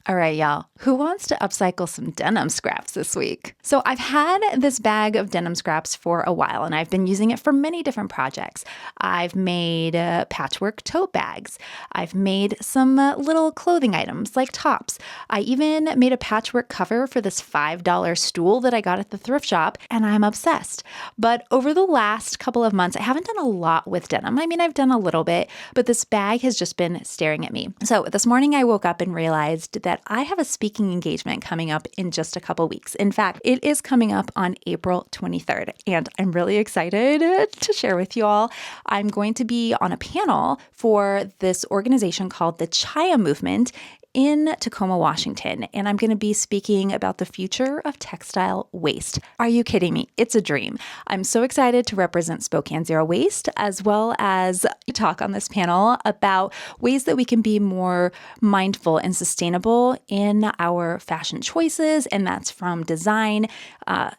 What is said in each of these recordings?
All right, y'all. Who wants to upcycle some denim scraps this week? So I've had this bag of denim scraps for a while, and I've been using it for many different projects. I've made patchwork tote bags. I've made some little clothing items like tops. I even made a patchwork cover for this $5 stool that I got at the thrift shop, and I'm obsessed. But over the last couple of months, I haven't done a lot with denim. I mean, I've done a little bit, but this bag has just been staring at me. So this morning I woke up and realized that I have a speaking engagement coming up in just a couple weeks. In fact, it is coming up on April 23rd, and I'm really excited to share with you all. I'm going to be on a panel for this organization called the Chaya Movement in Tacoma, Washington, and I'm going to be speaking about the future of textile waste. Are you kidding me? It's a dream. I'm so excited to represent Spokane Zero Waste, as well as talk on this panel about ways that we can be more mindful and sustainable in our fashion choices, and that's from design,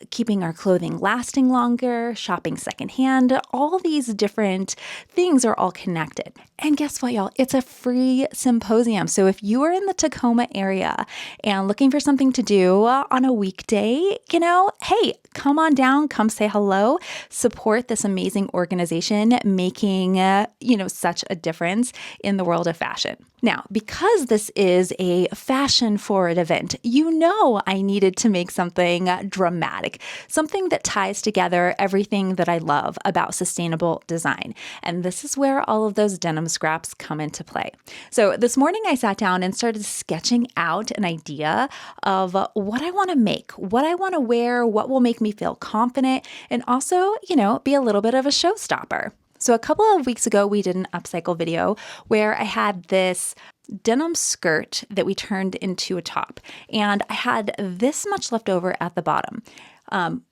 keeping our clothing lasting longer, shopping secondhand. All these different things are all connected. And guess what, y'all? It's a free symposium. So if you are in the Tacoma area and looking for something to do on a weekday, hey, come on down, come say hello, support this amazing organization making, such a difference in the world of fashion. Now, because this is a fashion-forward event, I needed to make something dramatic, something that ties together everything that I love about sustainable design. And this is where all of those denim scraps come into play. So this morning I sat down and started sketching out an idea of what I want to make, what I want to wear, what will make me feel confident, and also, be a little bit of a showstopper. So a couple of weeks ago, we did an upcycle video where I had this denim skirt that we turned into a top, and I had this much left over at the bottom. And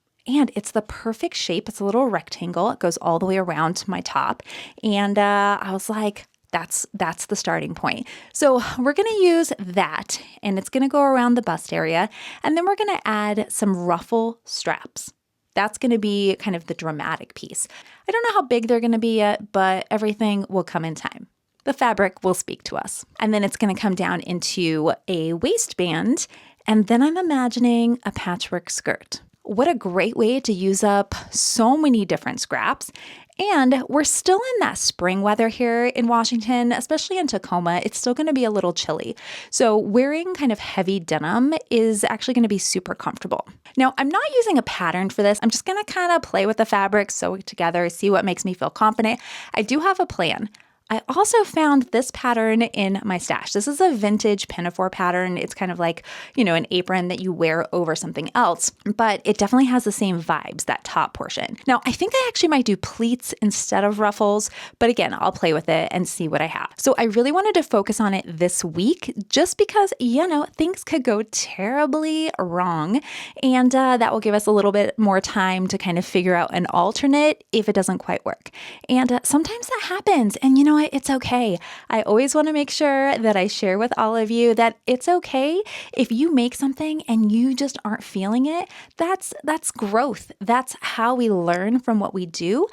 it's the perfect shape. It's a little rectangle. It goes all the way around my top. And I was like, that's the starting point. So we're going to use that, and it's going to go around the bust area. And then we're going to add some ruffle straps. That's going to be kind of the dramatic piece. I don't know how big they're going to be yet, but everything will come in time. The fabric will speak to us. And then it's going to come down into a waistband. And then I'm imagining a patchwork skirt. What a great way to use up so many different scraps. And we're still in that spring weather here in Washington, especially in Tacoma. It's still going to be a little chilly. So wearing kind of heavy denim is actually going to be super comfortable. Now, I'm not using a pattern for this. I'm just going to kind of play with the fabric, sew it together, see what makes me feel confident. I do have a plan. I also found this pattern in my stash. This is a vintage pinafore pattern. It's kind of like, an apron that you wear over something else, but it definitely has the same vibes, that top portion. Now, I think I actually might do pleats instead of ruffles, but again, I'll play with it and see what I have. So I really wanted to focus on it this week just because, things could go terribly wrong, and that will give us a little bit more time to kind of figure out an alternate if it doesn't quite work. And sometimes that happens, and it's okay. I always want to make sure that I share with all of you that it's okay if you make something and you just aren't feeling it. That's growth. That's how we learn from what we do.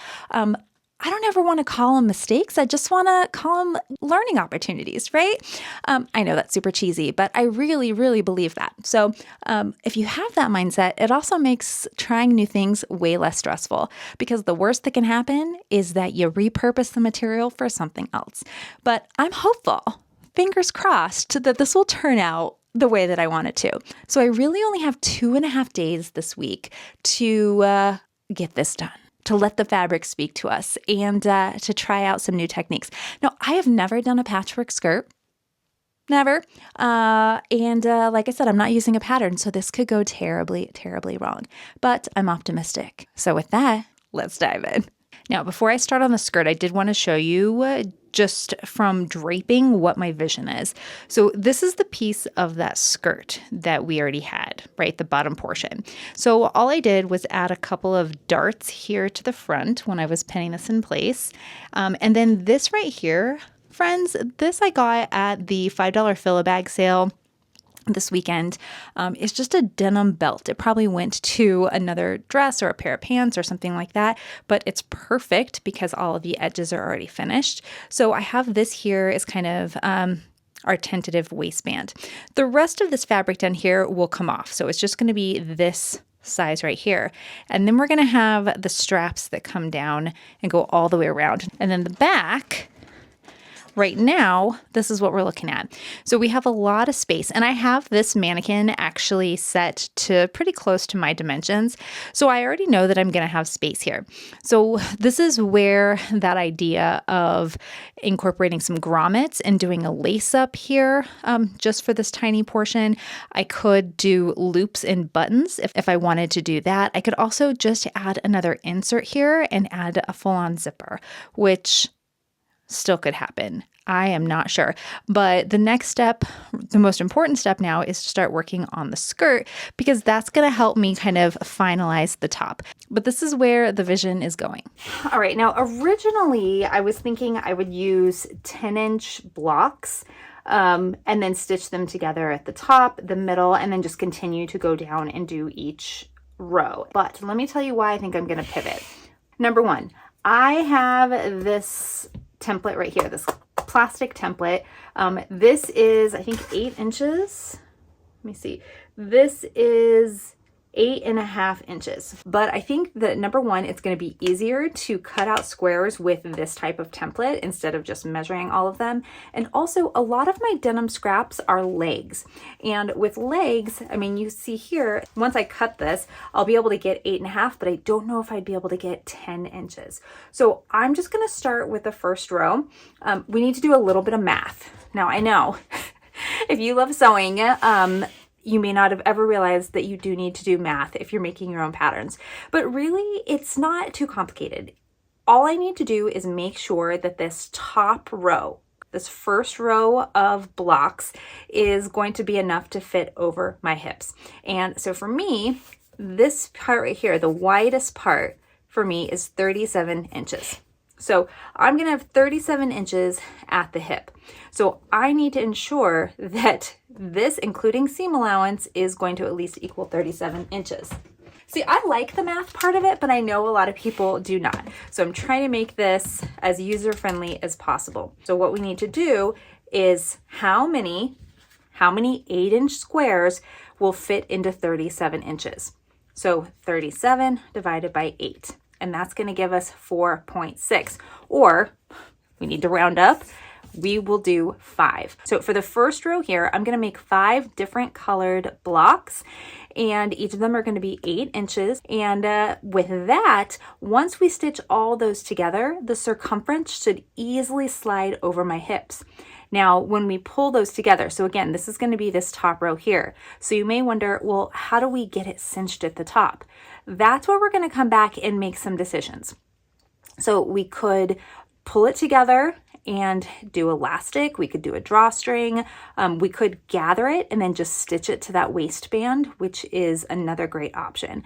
I don't ever want to call them mistakes. I just want to call them learning opportunities, right? I know that's super cheesy, but I really, really believe that. So if you have that mindset, it also makes trying new things way less stressful, because the worst that can happen is that you repurpose the material for something else. But I'm hopeful, fingers crossed, that this will turn out the way that I want it to. So I really only have 2.5 days this week to get this done, to let the fabric speak to us, and to try out some new techniques. Now, I have never done a patchwork skirt. Never. And like I said, I'm not using a pattern, so this could go terribly, terribly wrong. But I'm optimistic. So with that, let's dive in. Now, before I start on the skirt, I did want to show you just from draping what my vision is. So this is the piece of that skirt that we already had, right? The bottom portion. So all I did was add a couple of darts here to the front when I was pinning this in place. And then this right here, friends, this I got at the $5 fill-a-bag sale this weekend. It's just a denim belt. It probably went to another dress or a pair of pants or something like that, but it's perfect because all of the edges are already finished. So I have this here as kind of our tentative waistband. The rest of this fabric down here will come off. So it's just going to be this size right here. And then we're going to have the straps that come down and go all the way around. And then the back, right now, this is what we're looking at. So we have a lot of space, and I have this mannequin actually set to pretty close to my dimensions. So I already know that I'm going to have space here. So this is where that idea of incorporating some grommets and doing a lace up here, just for this tiny portion. I could do loops and buttons if I wanted to do that. I could also just add another insert here and add a full-on zipper, which still could happen. I am not sure. But the next step, the most important step now, is to start working on the skirt, because that's going to help me kind of finalize the top. But this is where the vision is going. All right. Now, originally, I was thinking I would use 10-inch blocks and then stitch them together at the top, the middle, and then just continue to go down and do each row. But let me tell you why I think I'm going to pivot. Number one, I have this template right here, this plastic template. This is, I think, 8 inches. Let me see. This is 8.5 inches. But I think that number one, it's going to be easier to cut out squares with this type of template instead of just measuring all of them. And also, a lot of my denim scraps are legs. And with legs, I mean, you see here, once I cut this, I'll be able to get 8.5, but I don't know if I'd be able to get 10 inches. So I'm just going to start with the first row. We need to do a little bit of math. Now, I know if you love sewing, you may not have ever realized that you do need to do math if you're making your own patterns, but really it's not too complicated. All I need to do is make sure that this top row, this first row of blocks, is going to be enough to fit over my hips. And so for me, this part right here, the widest part for me is 37 inches. So I'm going to have 37 inches at the hip. So I need to ensure that this, including seam allowance, is going to at least equal 37 inches. See, I like the math part of it, but I know a lot of people do not. So I'm trying to make this as user-friendly as possible. So what we need to do is how many 8-inch squares will fit into 37 inches. So 37 divided by 8. And that's going to give us 4.6, or we need to round up, we will do 5. So for the first row here, I'm going to make 5 different colored blocks, and each of them are going to be 8 inches. And with that, once we stitch all those together, the circumference should easily slide over my hips. Now, when we pull those together, so again, this is going to be this top row here. So you may wonder, well, how do we get it cinched at the top? That's where we're going to come back and make some decisions. So we could pull it together and do elastic. We could do a drawstring. We could gather it and then just stitch it to that waistband, which is another great option.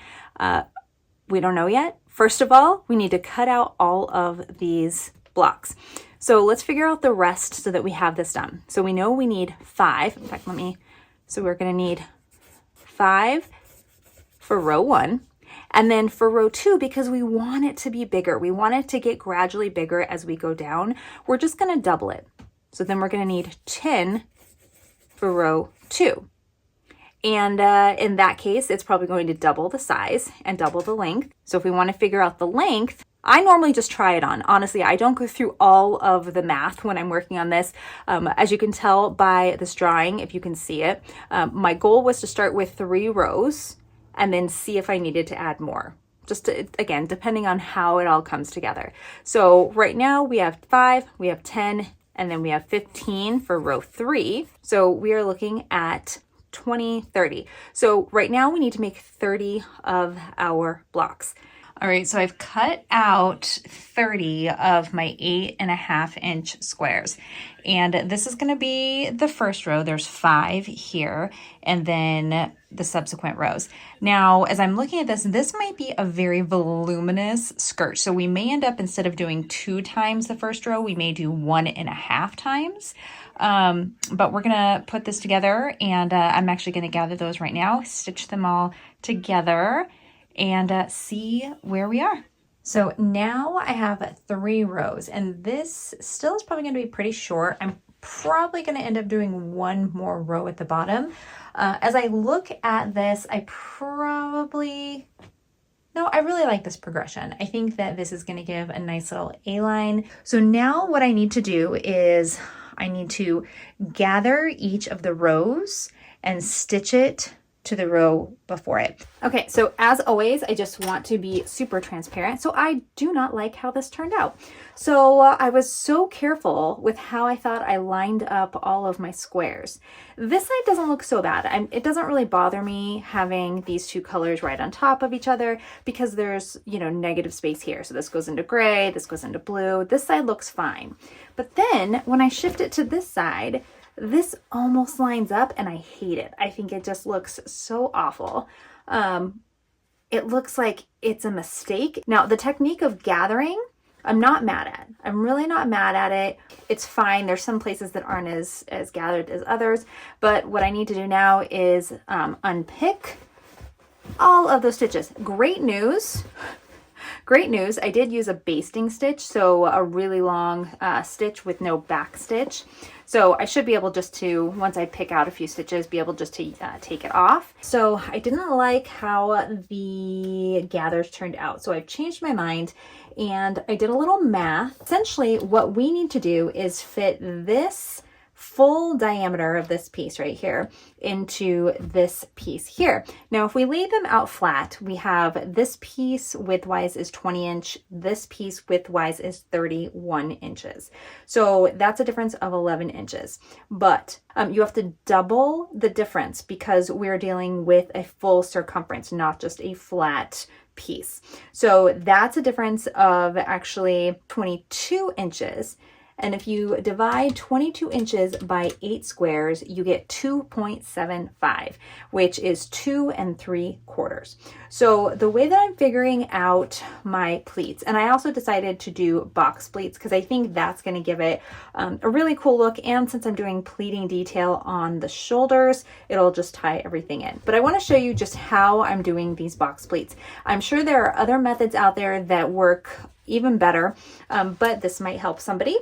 We don't know yet. First of all, we need to cut out all of these blocks. So let's figure out the rest so that we have this done. So we know we need 5. In fact, so we're going to need 5 for row 1. And then for row 2, because we want it to be bigger, we want it to get gradually bigger as we go down, we're just going to double it. So then we're going to need 10 for row 2. And in that case, it's probably going to double the size and double the length. So if we want to figure out the length, I normally just try it on. Honestly, I don't go through all of the math when I'm working on this. As you can tell by this drawing, if you can see it, my goal was to start with 3 rows and then see if I needed to add more. Just to, again, depending on how it all comes together. So right now we have 5, we have 10, and then we have 15 for row 3. So we are looking at 20, 30. So right now we need to make 30 of our blocks. All right, so I've cut out 30 of my 8.5 inch squares. And this is gonna be the first row. There's 5 here, and then the subsequent rows. Now, as I'm looking at this, this might be a very voluminous skirt. So we may end up, instead of doing 2 times the first row, we may do 1.5 times. But we're gonna put this together, and I'm actually gonna gather those right now, stitch them all together, and see where we are. So now I have 3 rows, and this still is probably going to be pretty short. I'm probably going to end up doing one more row at the bottom. As I look at this, I really like this progression. I think that this is going to give a nice little A-line. So now what I need to do is I need to gather each of the rows and stitch it to the row before it. Okay, so as always, I just want to be super transparent. So I do not like how this turned out. So I was so careful with how I thought I lined up all of my squares. This side doesn't look so bad. It doesn't really bother me having these two colors right on top of each other because there's, negative space here. So this goes into gray, this goes into blue. This side looks fine. But then when I shift it to this side, this almost lines up and I hate it. I think it just looks so awful. It looks like it's a mistake. Now, the technique of gathering, I'm not mad at. I'm really not mad at it. It's fine. There's some places that aren't as gathered as others. But what I need to do now is unpick all of those stitches. Great news. Great news. I did use a basting stitch, so a really long stitch with no back stitch. So I should be able just to, once I pick out a few stitches, be able just to take it off. So I didn't like how the gathers turned out. So I've changed my mind and I did a little math. Essentially, what we need to do is fit this full diameter of this piece right here into this piece here. Now, if we lay them out flat, we have this piece widthwise is 20 inch, this piece widthwise is 31 inches. So that's a difference of 11 inches. But you have to double the difference because we're dealing with a full circumference, not just a flat piece. So that's a difference of actually 22 inches. And if you divide 22 inches by 8 squares, you get 2.75, which is 2 3/4. So the way that I'm figuring out my pleats, and I also decided to do box pleats because I think that's going to give it a really cool look. And since I'm doing pleating detail on the shoulders, it'll just tie everything in. But I want to show you just how I'm doing these box pleats. I'm sure there are other methods out there that work even better, but this might help somebody.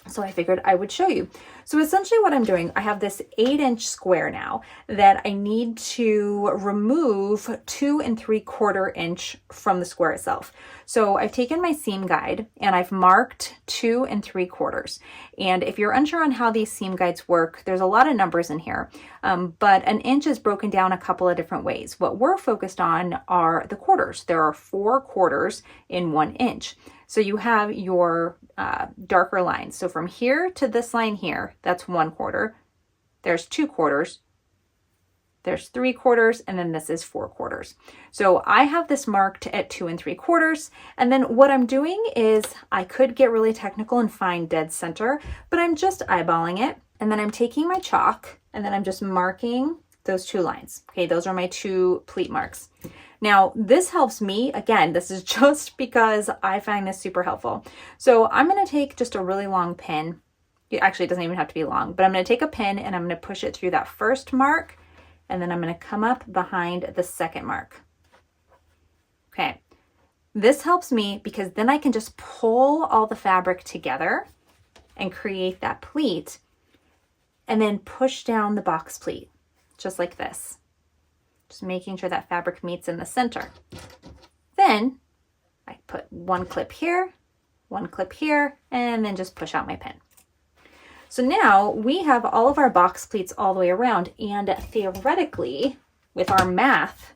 So I figured I would show you. So essentially what I'm doing, I have this 8-inch square now that I need to remove 2 3/4 inch from the square itself. So I've taken my seam guide and I've marked 2 3/4. And if you're unsure on how these seam guides work, there's a lot of numbers in here, but an inch is broken down a couple of different ways. What we're focused on are the quarters. There are 4 quarters in 1 inch. So you have your darker lines. So from here to this line here, that's 1/4. There's 2/4. There's 3/4, and then this is 4/4. So I have this marked at 2 3/4. And then what I'm doing is I could get really technical and find dead center, but I'm just eyeballing it. And then I'm taking my chalk and then I'm just marking those 2 lines. Okay, those are my 2 pleat marks. Now, this helps me. Again, this is just because I find this super helpful. So I'm going to take just a really long pin. Actually, it doesn't even have to be long, but I'm going to take a pin and I'm going to push it through that first mark, and then I'm going to come up behind the second mark. Okay. This helps me because then I can just pull all the fabric together and create that pleat and then push down the box pleat, just like this. Just making sure that fabric meets in the center. Then I put one clip here, and then just push out my pin. So now we have all of our box pleats all the way around, and theoretically, with our math,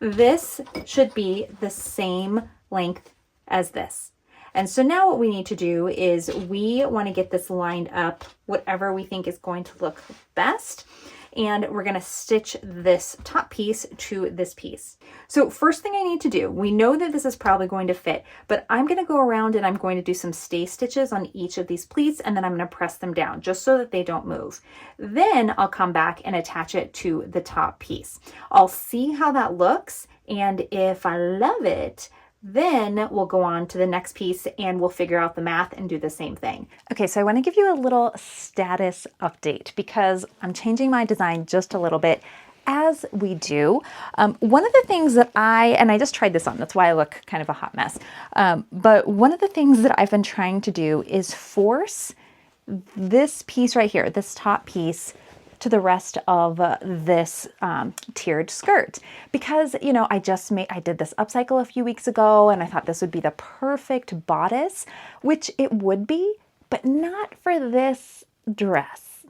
this should be the same length as this. And so now what we need to do is we want to get this lined up, whatever we think is going to look best. And we're going to stitch this top piece to this piece. So first thing I need to do, we know that this is probably going to fit, but I'm going to go around and I'm going to do some stay stitches on each of these pleats, and then I'm going to press them down just so that they don't move. Then I'll come back and attach it to the top piece. I'll see how that looks, and if I love it, then we'll go on to the next piece and we'll figure out the math and do the same thing. Okay, so I want to give you a little status update because I'm changing my design just a little bit as we do. One of the things that I just tried this on, that's why I look kind of a hot mess. But one of the things that I've been trying to do is force this piece right here, this top piece, to the rest of this tiered skirt, because, you know, I did this upcycle a few weeks ago and I thought this would be the perfect bodice, which it would be, but not for this dress.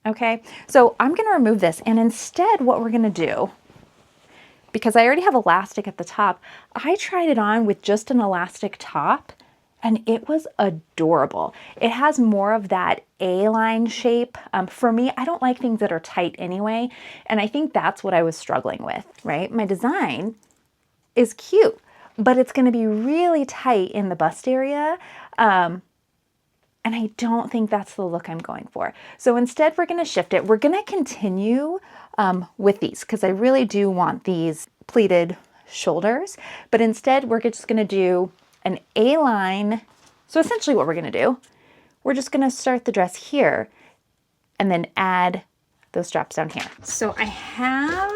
Okay, so I'm going to remove this, and instead what we're going to do, because I already have elastic at the top, I tried it on with just an elastic top and it was adorable. It has more of that A-line shape. For me, I don't like things that are tight anyway, and I think that's what I was struggling with, right? My design is cute, but it's gonna be really tight in the bust area, and I don't think that's the look I'm going for. So instead, we're gonna shift it. We're gonna continue with these, because I really do want these pleated shoulders, but instead we're just gonna do an A-line. So essentially what we're gonna do, we're just gonna start the dress here and then add those straps down here. So I have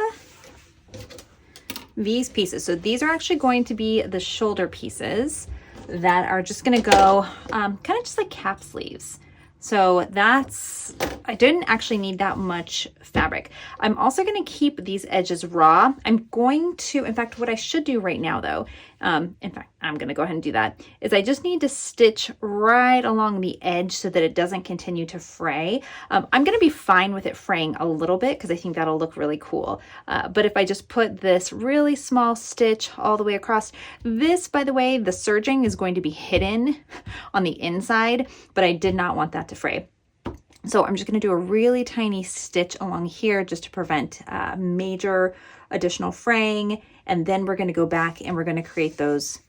these pieces. So these are actually going to be the shoulder pieces that are just gonna go kind of just like cap sleeves. So I didn't actually need that much fabric. I'm also gonna keep these edges raw. I'm going to, in fact, what I should do right now though, in fact, I'm gonna go ahead and do that, is I just need to stitch right along the edge so that it doesn't continue to fray. I'm gonna be fine with it fraying a little bit because I think that'll look really cool. But if I just put this really small stitch all the way across, this, by the way, the serging is going to be hidden on the inside, but I did not want that to fray. So I'm just going to do a really tiny stitch along here just to prevent major additional fraying. And then we're going to go back and we're going to create those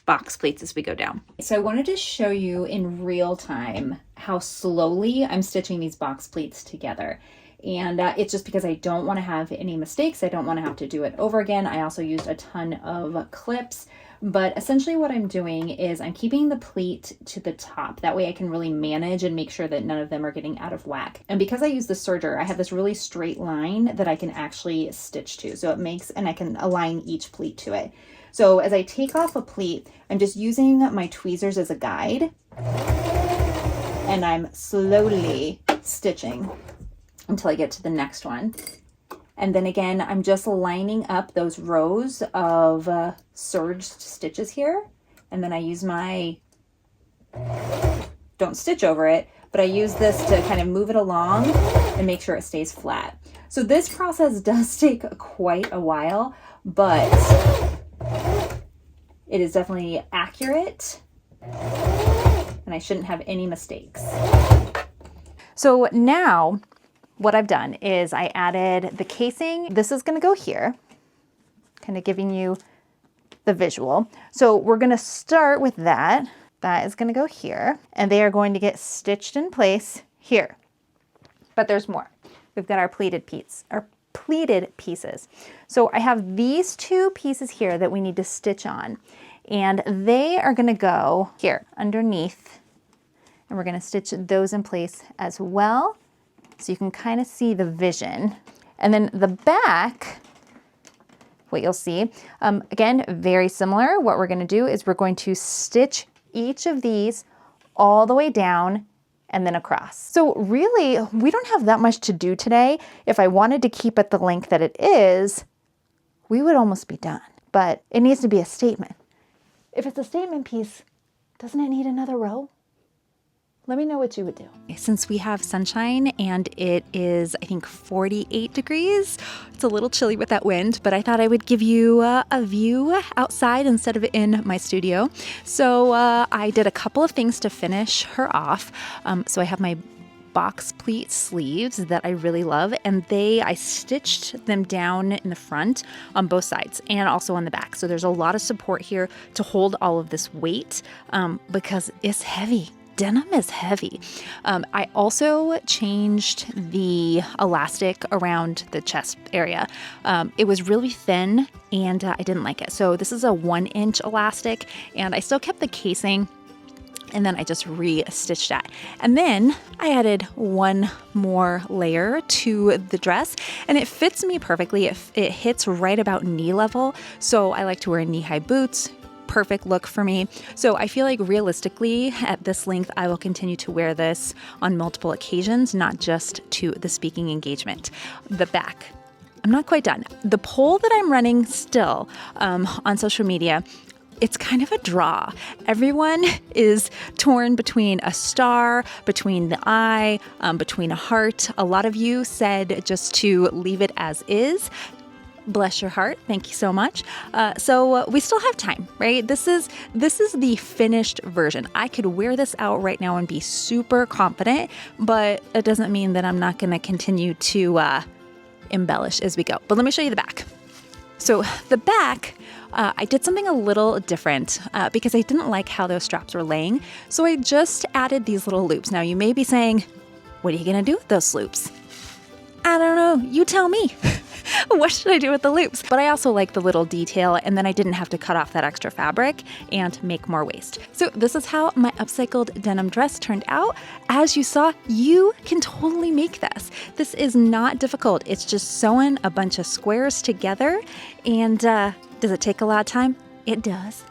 box pleats as we go down. So I wanted to show you in real time how slowly I'm stitching these box pleats together. And it's just because I don't want to have any mistakes. I don't want to have to do it over again. I also used a ton of clips. But essentially what I'm doing is I'm keeping the pleat to the top. That way I can really manage and make sure that none of them are getting out of whack. And because I use the serger, I have this really straight line that I can actually stitch to. So it makes, and I can align each pleat to it. So as I take off a pleat, I'm just using my tweezers as a guide. And I'm slowly stitching until I get to the next one. And then again, I'm just lining up those rows of serged stitches here. And then I use don't stitch over it, but I use this to kind of move it along and make sure it stays flat. So this process does take quite a while, but it is definitely accurate and I shouldn't have any mistakes. So now, what I've done is I added the casing. This is gonna go here, kind of giving you the visual. So we're gonna start with that. That is gonna go here, and they are going to get stitched in place here. But there's more. We've got our pleated pieces. So I have these two pieces here that we need to stitch on, and they are gonna go here underneath, and we're gonna stitch those in place as well. So you can kind of see the vision. And then the back, what you'll see, again, very similar. What we're gonna do is we're going to stitch each of these all the way down and then across. So really, we don't have that much to do today. If I wanted to keep it the length that it is, we would almost be done. But it needs to be a statement. If it's a statement piece, doesn't it need another row? Let me know what you would do. Since we have sunshine and it is, I think, 48 degrees, it's a little chilly with that wind, but I thought I would give you a view outside instead of in my studio. So I did a couple of things to finish her off. So I have my box pleat sleeves that I really love, and I stitched them down in the front on both sides and also on the back. So there's a lot of support here to hold all of this weight because it's heavy. Denim is heavy. I also changed the elastic around the chest area. It was really thin and I didn't like it. So this is a 1-inch elastic, and I still kept the casing, and then I just re-stitched that. And then I added one more layer to the dress, and it fits me perfectly. It hits right about knee level. So I like to wear knee-high boots, perfect look for me. So I feel like realistically at this length, I will continue to wear this on multiple occasions, not just to the speaking engagement. The back. I'm not quite done. The poll that I'm running still on social media, it's kind of a draw. Everyone is torn between a star, between the eye, between a heart. A lot of you said just to leave it as is. Bless your heart. Thank you so much. So we still have time, right? This is the finished version. I could wear this out right now and be super confident, but it doesn't mean that I'm not going to continue to embellish as we go. But let me show you the back. So the back, I did something a little different because I didn't like how those straps were laying. So I just added these little loops. Now you may be saying, what are you going to do with those loops? I don't know. You tell me. What should I do with the loops? But I also like the little detail, and then I didn't have to cut off that extra fabric and make more waste. So this is how my upcycled denim dress turned out. As you saw, you can totally make this. This is not difficult. It's just sewing a bunch of squares together. And does it take a lot of time? It does.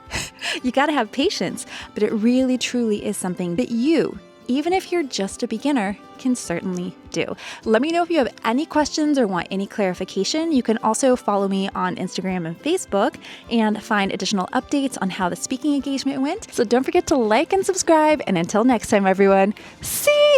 You gotta have patience, but it really truly is something that you, even if you're just a beginner, can certainly do. Let me know if you have any questions or want any clarification. You can also follow me on Instagram and Facebook and find additional updates on how the speaking engagement went. So don't forget to like and subscribe. And until next time, everyone, see you!